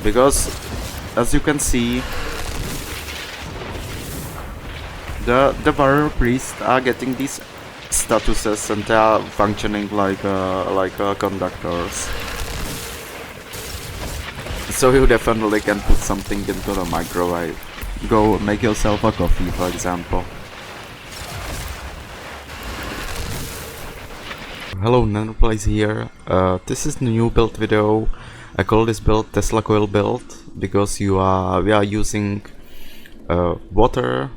because as you can see, the warrior priests are getting these statuses and they are functioning like conductors. So you definitely can put something into the microwave. Go make yourself a coffee, for example. Hello, Nanoplace here. This is the new build video. I call this build Tesla Coil build because we are using water,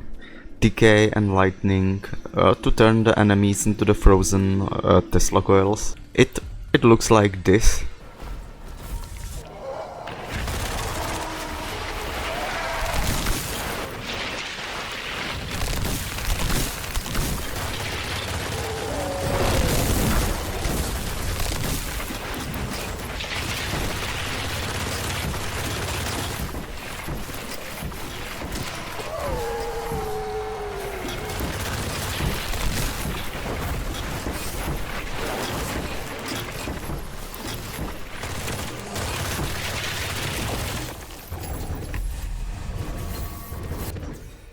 decay and lightning to turn the enemies into the frozen Tesla coils. It looks like this.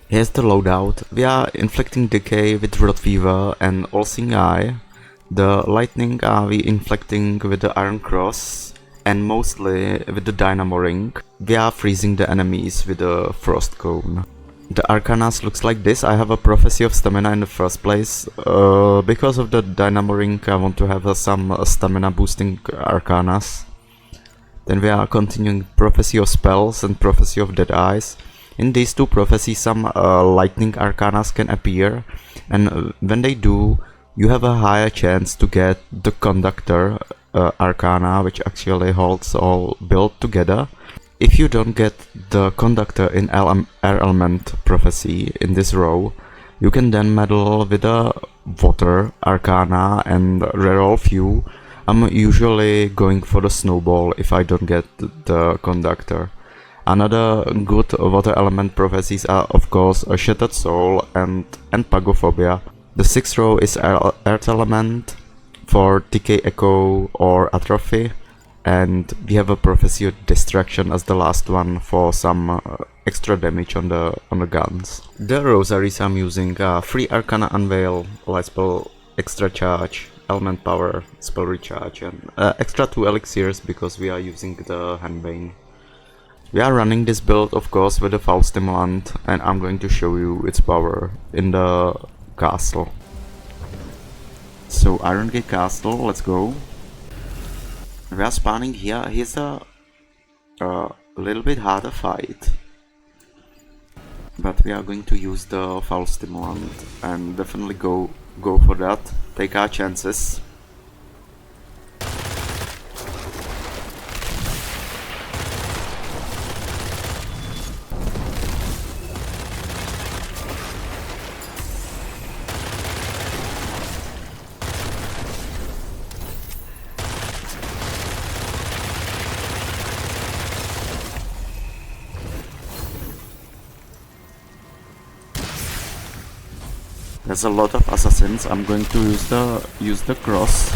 Here's the loadout. We are inflicting decay with Rot Fever and All-Seeing Eye. The lightning are we inflicting with the Iron Cross and mostly with the Dynamo Ring. We are freezing the enemies with the Frost Cone. The Arcanas looks like this. I have a Prophecy of Stamina in the first place. Because of the Dynamo Ring I want to have some stamina boosting Arcanas. Then we are continuing Prophecy of Spells and Prophecy of Dead Eyes. In these two prophecies some lightning arcanas can appear, and when they do you have a higher chance to get the Conductor arcana, which actually holds all built together. If you don't get the Conductor in Air Element prophecy in this row, you can then meddle with the water arcana and reroll few. I'm usually going for the snowball if I don't get the Conductor. Another good water element prophecies are of course a Shattered Soul and Pagophobia. The sixth row is Earth Element for Decay Echo or Atrophy, and we have a Prophecy of Distraction as the last one for some extra damage on the guns. The rosaries I'm using are free Arcana Unveil, Light Spell Extra Charge, Element Power, Spell Recharge, and extra 2 elixirs because we are using the Handbane. We are running this build of course with a Foul Stimulant, and I'm going to show you its power in the castle. So Irongate Castle, let's go. We are spawning here. Here's a little bit harder fight, but we are going to use the Foul Stimulant and definitely go for that. Take our chances. There's a lot of assassins. I'm going to use the cross.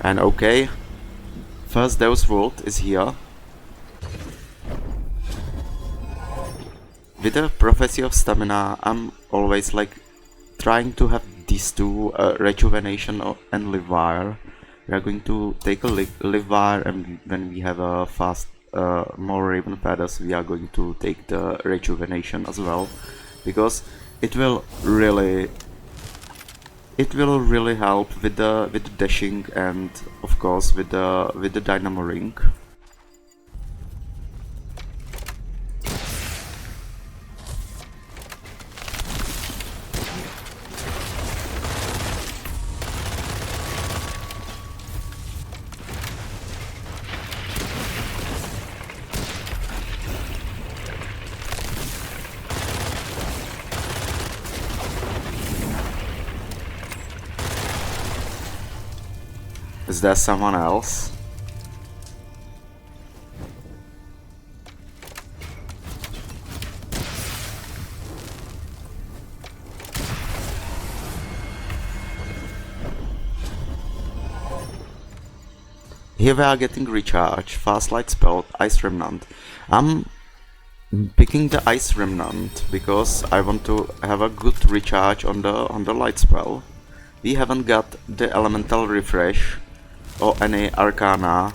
And okay, first Deus Vult is here. With the Prophecy of Stamina, I'm always like trying to have these two, Rejuvenation and Livewire. We are going to take a Livewire, and when we have a fast more Raven Feathers, we are going to take the Rejuvenation as well, because it will really help with the dashing and of course with the Dynamo Ring. Is there someone else? Here we are getting recharge, fast light spell, ice remnant. I'm picking the ice remnant because I want to have a good recharge on the light spell. We haven't got the elemental refresh or any arcana.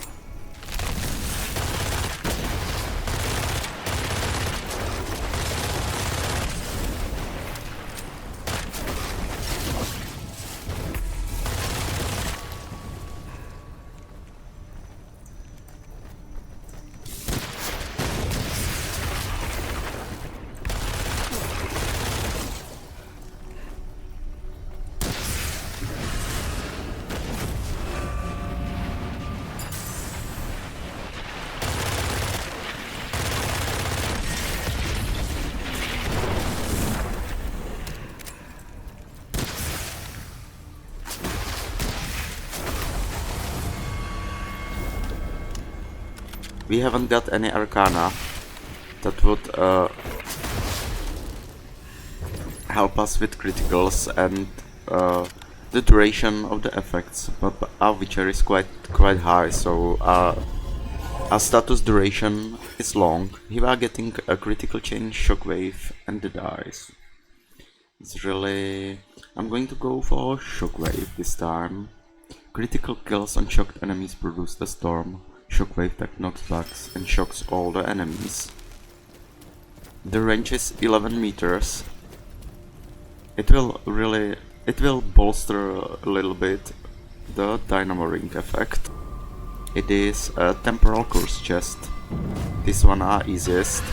We haven't got any arcana that would help us with criticals and the duration of the effects, but our Witcher is quite high, so our status duration is long. Here we are getting a critical change, shockwave, and the dice. It's really... I'm going to go for shockwave this time. Critical kills on shocked enemies produce the storm. Shockwave that knocks back and shocks all the enemies. The range is 11 meters. It will bolster a little bit the Dimacher effect. It is a temporal curse chest. This one are easiest.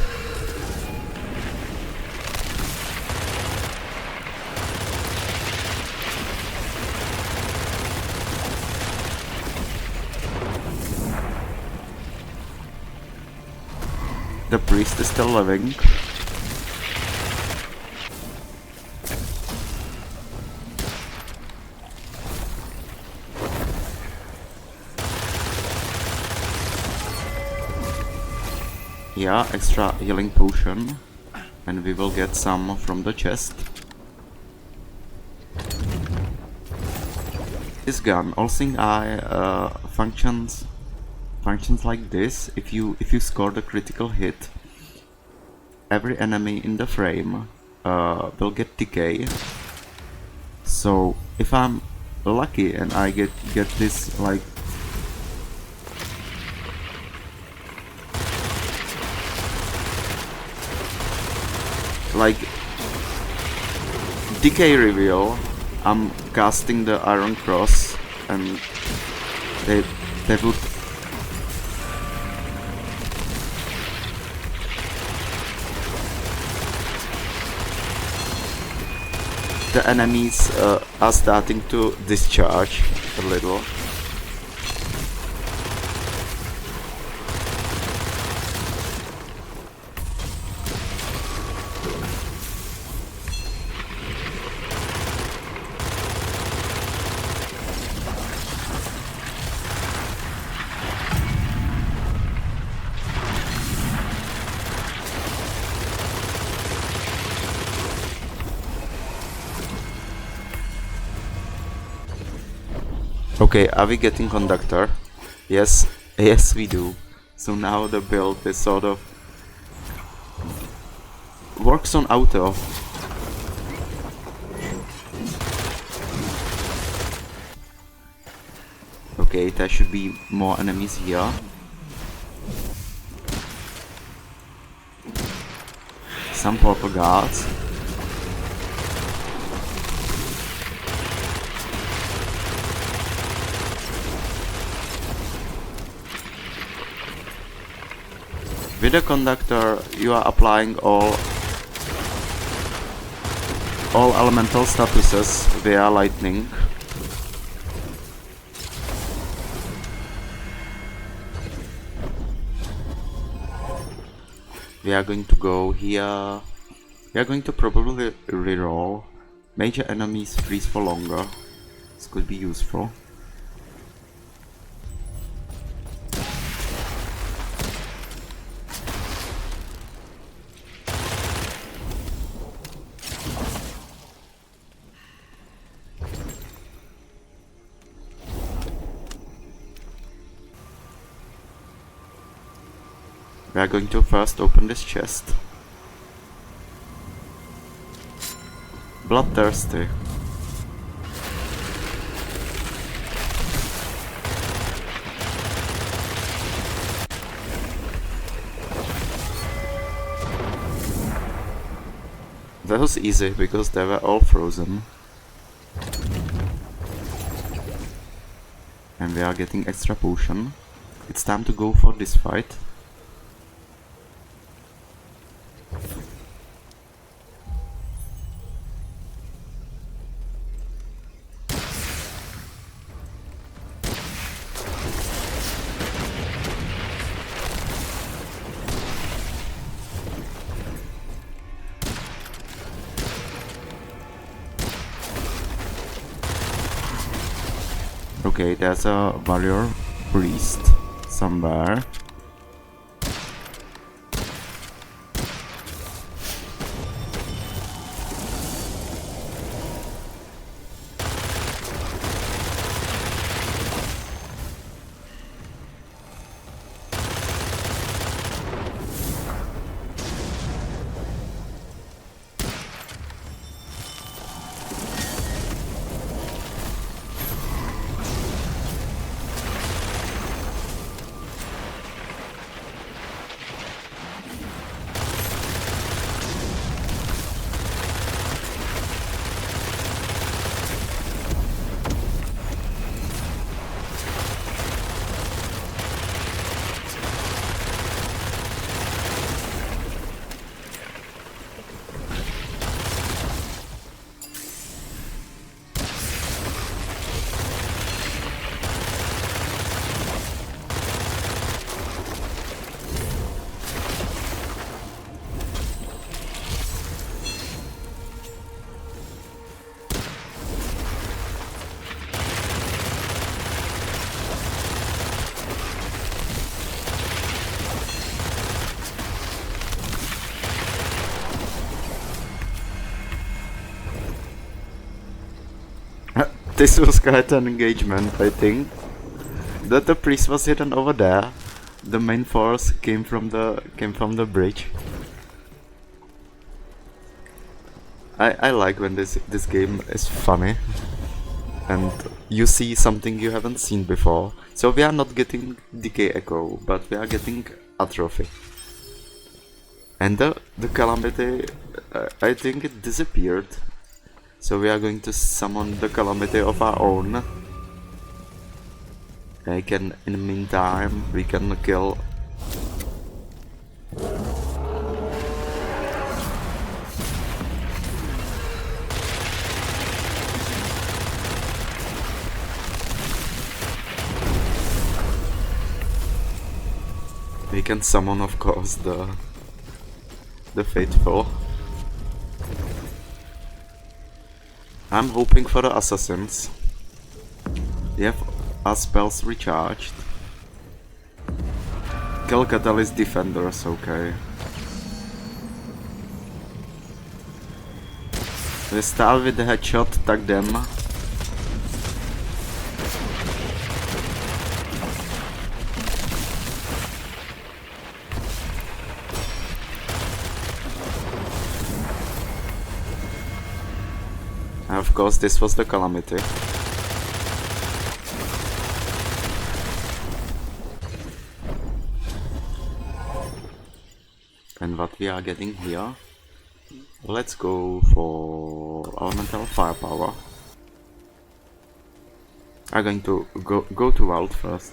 The priest is still living. Yeah, extra healing potion, and we will get some from the chest. This gun, All Seeing Eye, functions like this. If you score the critical hit, every enemy in the frame will get decay. So if I'm lucky and I get this like decay reveal, I'm casting the Iron Cross and they would the enemies are starting to discharge a little. Okay, are we getting Conductor? Yes, yes we do. So now the build is sort of works on auto. Okay, there should be more enemies here. Some purple guards. With the Conductor, you are applying all elemental statuses via lightning. We are going to go here. We are going to probably reroll. Major enemies freeze for longer. This could be useful. We are going to first open this chest. Bloodthirsty. That was easy because they were all frozen. And we are getting extra potion. It's time to go for this fight. Okay, there's a warrior priest somewhere. This was quite an engagement, I think. That the priest was hidden over there. The main force came from the bridge. I like when this game is funny and you see something you haven't seen before. So we are not getting Decay Echo, but we are getting Atrophy. And the Calamity, I think it disappeared. So we are going to summon the Calamity of our own. In the meantime, we can kill. We can summon, of course, the Faithful. I'm hoping for the assassins. We have our spells recharged. Kill Catalyst Defenders, okay. We start with the headshot, tag them. And of course this was the Calamity. And what we are getting here, let's go for elemental firepower. I'm going to go to wild first.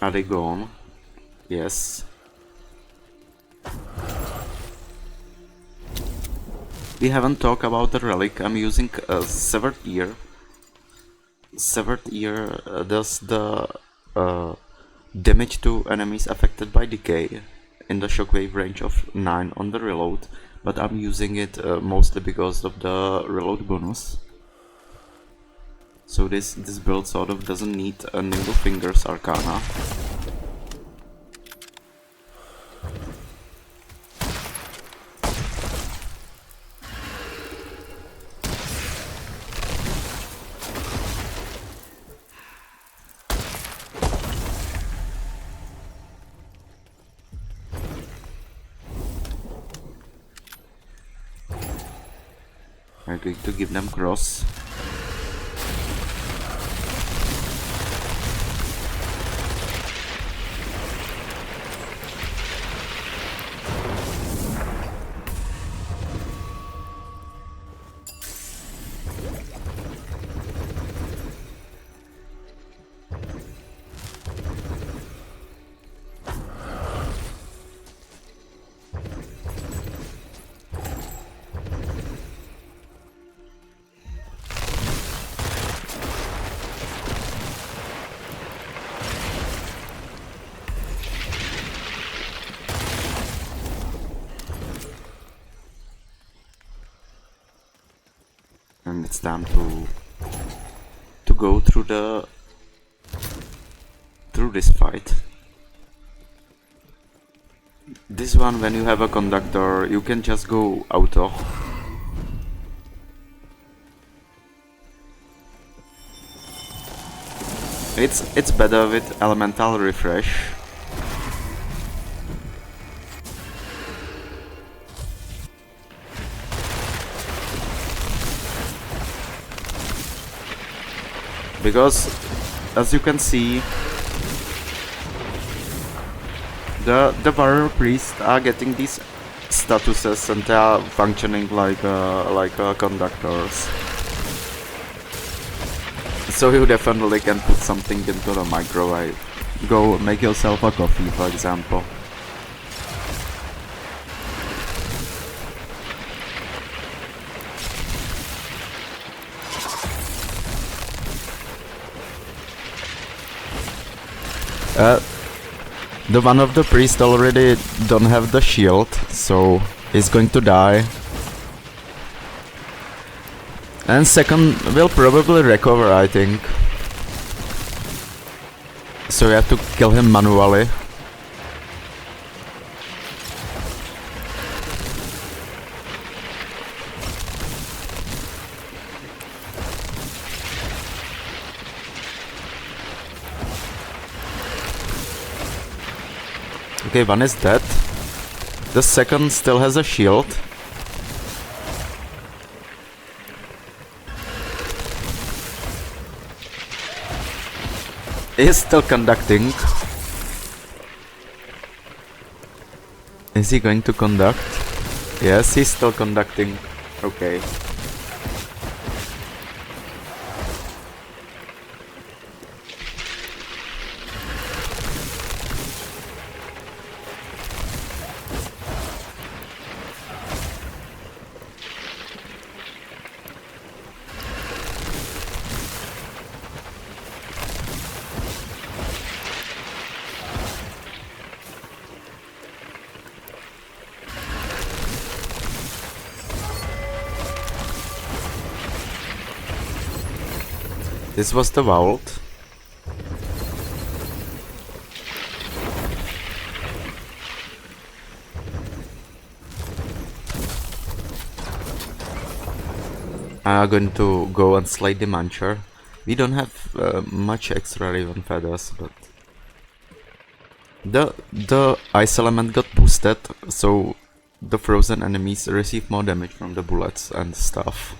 Are they gone? Yes. We haven't talked about the relic. I'm using a severed ear. Severed ear does the damage to enemies affected by decay in the shockwave range of 9 on the reload, but I'm using it mostly because of the reload bonus. So this build sort of doesn't need a Nimble Fingers Arcana. I'm going to give them cross. And it's time to go through this fight. This one, when you have a Conductor, you can just go auto. It's better with elemental refresh. Because, as you can see, the warrior priests are getting these statuses and they are functioning like conductors. So you definitely can put something into the microwave. Go make yourself a coffee, for example. The one of the priests already don't have the shield, so he's going to die. And second will probably recover, I think. So we have to kill him manually. Okay, one is dead. The second still has a shield. He is still conducting. Is he going to conduct? Yes, he's still conducting. Okay. This was the vault. I'm going to go and slay Dimacher. We don't have much extra Raven feathers, but the ice element got boosted, so the frozen enemies receive more damage from the bullets and stuff.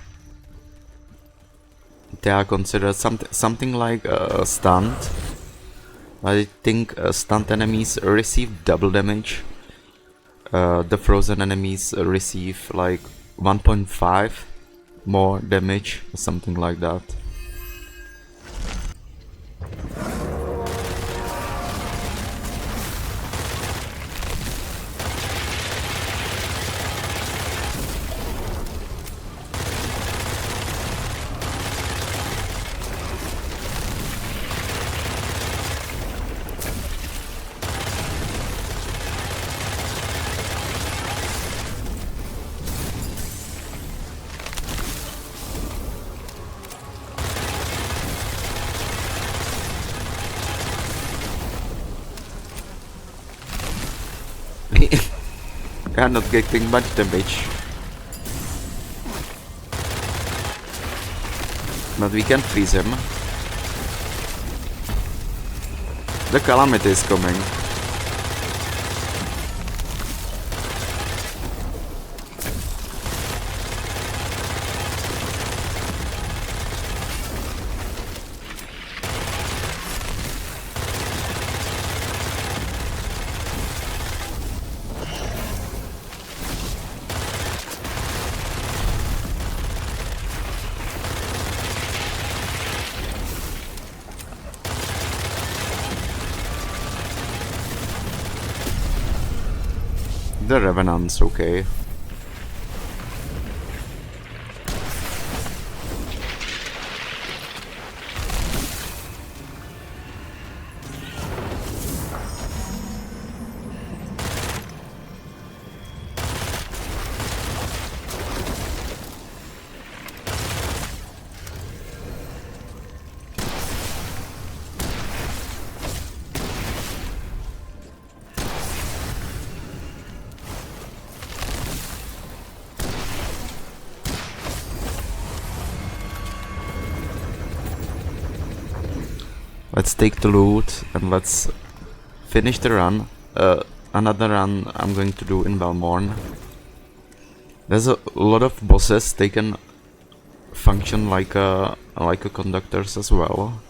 They are considered something like stunned. I think stunned enemies receive double damage. The frozen enemies receive like 1.5 more damage, or something like that. We are not getting much damage. But we can freeze him. The Calamity is coming. The Revenant's okay. Let's take the loot and let's finish the run. Another run I'm going to do in Velmorne. There's a lot of bosses. They can function like a conductors as well.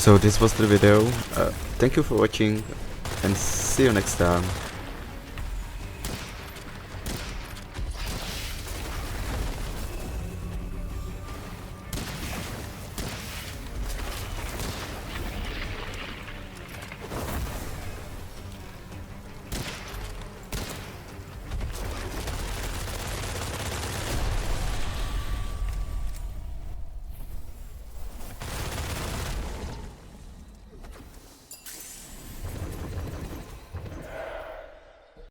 So this was the video. Thank you for watching and see you next time.